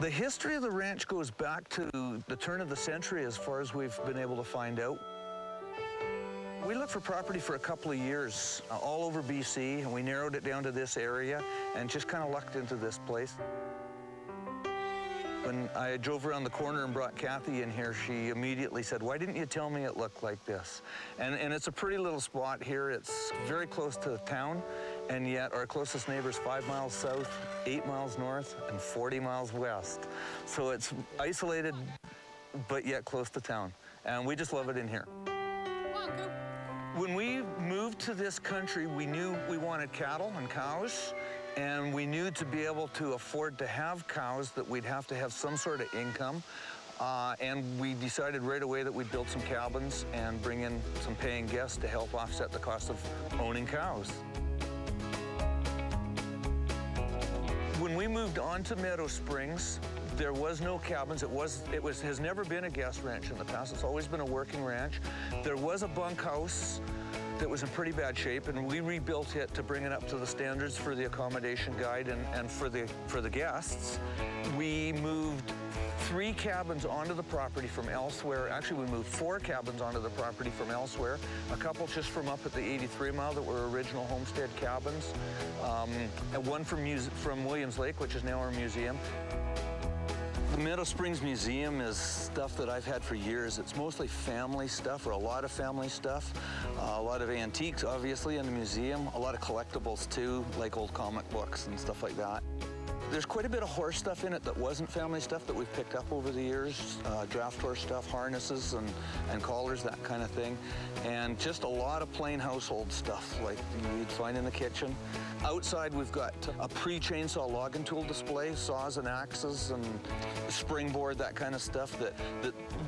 The history of the ranch goes back to the turn of the century as far as we've been able to find out. We looked for property for a couple of years all over BC, and we narrowed it down to this area and just kind of lucked into this place. When I drove around the corner and brought Kathy in here, she immediately said, "Why didn't you tell me it looked like this?" And it's a pretty little spot here. It's very close to the town, and yet our closest neighbor is 5 miles south, 8 miles north, and 40 miles west. So it's isolated, but yet close to town. And we just love it in here. When we moved to this country, we knew we wanted cattle and cows. And we knew to be able to afford to have cows that we'd have to have some sort of income. And we decided right away that we'd build some cabins and bring in some paying guests to help offset the cost of owning cows. When we moved on to Meadow Springs, there was no cabins. It has never been a guest ranch in the past. It's always been a working ranch. There was a bunkhouse that was in pretty bad shape, and we rebuilt it to bring it up to the standards for the accommodation guide and for the guests. We moved 3 cabins onto the property from elsewhere. Actually, we moved 4 cabins onto the property from elsewhere. A couple just from up at the 83 mile that were original homestead cabins, and one from Williams Lake, which is now our museum. The Meadow Springs Museum is stuff that I've had for years. It's mostly family stuff, or a lot of family stuff. A lot of antiques, obviously, in the museum. A lot of collectibles, too, like old comic books and stuff like that. There's quite a bit of horse stuff in it that wasn't family stuff that we've picked up over the years. Draft horse stuff, harnesses and collars, that kind of thing. And just a lot of plain household stuff like you'd find in the kitchen. Outside, we've got a pre-chainsaw logging tool display, saws and axes and springboard, that kind of stuff that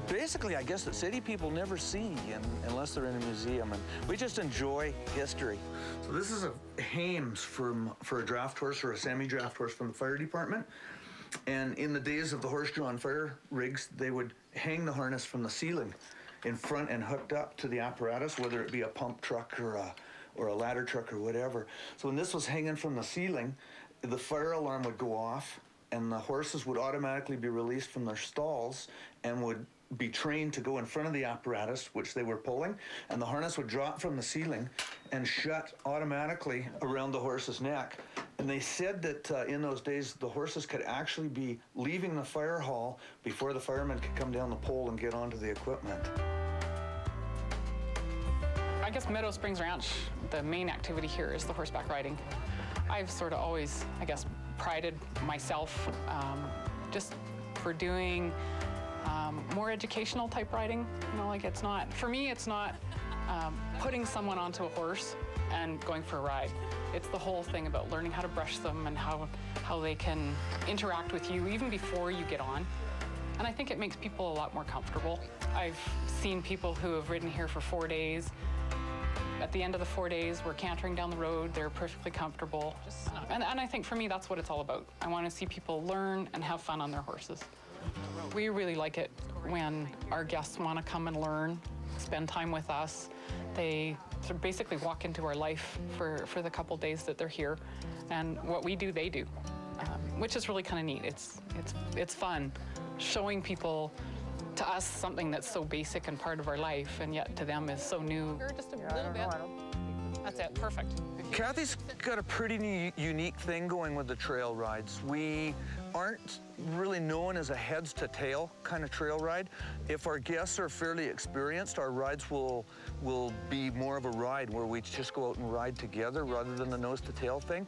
basically, I guess, that city people never see unless they're in a museum. And we just enjoy history. So this is a hames for a draft horse or a semi-draft horse from the fire department. And in the days of the horse-drawn fire rigs, they would hang the harness from the ceiling in front and hooked up to the apparatus, whether it be a pump truck or a ladder truck or whatever. So when this was hanging from the ceiling, the fire alarm would go off and the horses would automatically be released from their stalls and would be trained to go in front of the apparatus, which they were pulling, and the harness would drop from the ceiling and shut automatically around the horse's neck. And they said that in those days, the horses could actually be leaving the fire hall before the firemen could come down the pole and get onto the equipment. I guess Meadow Springs Ranch, the main activity here is the horseback riding. I've sort of always, I guess, prided myself just for doing more educational type riding. You know, like it's not, for me, it's not putting someone onto a horse and going for a ride. It's the whole thing about learning how to brush them and how they can interact with you even before you get on. And I think it makes people a lot more comfortable. I've seen people who have ridden here for 4 days. At the end of the 4 days, we're cantering down the road. They're perfectly comfortable. And I think for me, that's what it's all about. I want to see people learn and have fun on their horses. We really like it when our guests want to come and learn, spend time with us. They sort of basically walk into our life for the couple days that they're here. And what we do, they do, which is really kind of neat. It's fun showing people, to us, something that's so basic and part of our life, and yet to them is so new. Just a little bit. That's it, perfect. Kathy's got a pretty unique thing going with the trail rides. We aren't really known as a heads to tail kind of trail ride. If our guests are fairly experienced, our rides will be more of a ride where we just go out and ride together rather than the nose to tail thing.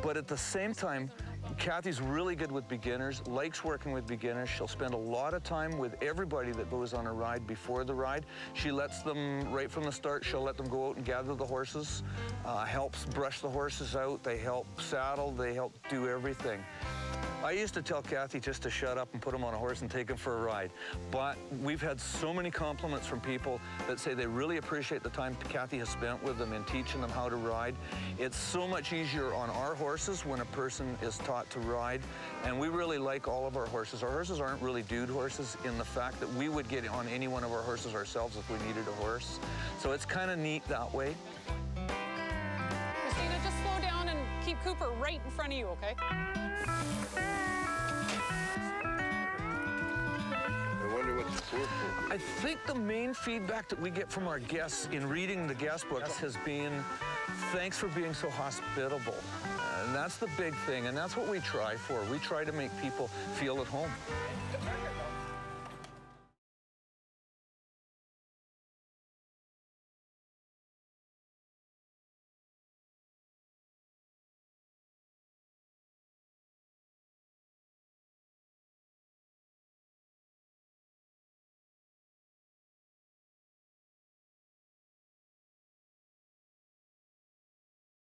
But at the same time, Kathy's really good with beginners, likes working with beginners. She'll spend a lot of time with everybody that goes on a ride before the ride. She lets them, right from the start, she'll let them go out and gather the horses, helps brush the horses out, they help saddle, they help do everything. I used to tell Kathy just to shut up and put him on a horse and take him for a ride. But we've had so many compliments from people that say they really appreciate the time Kathy has spent with them in teaching them how to ride. It's so much easier on our horses when a person is taught to ride. And we really like all of our horses. Our horses aren't really dude horses in the fact that we would get on any one of our horses ourselves if we needed a horse. So it's kind of neat that way. Christina, just slow down and keep Cooper right in front of you, okay? I think the main feedback that we get from our guests in reading the guest books has been, thanks for being so hospitable. And that's the big thing, and that's what we try for. We try to make people feel at home.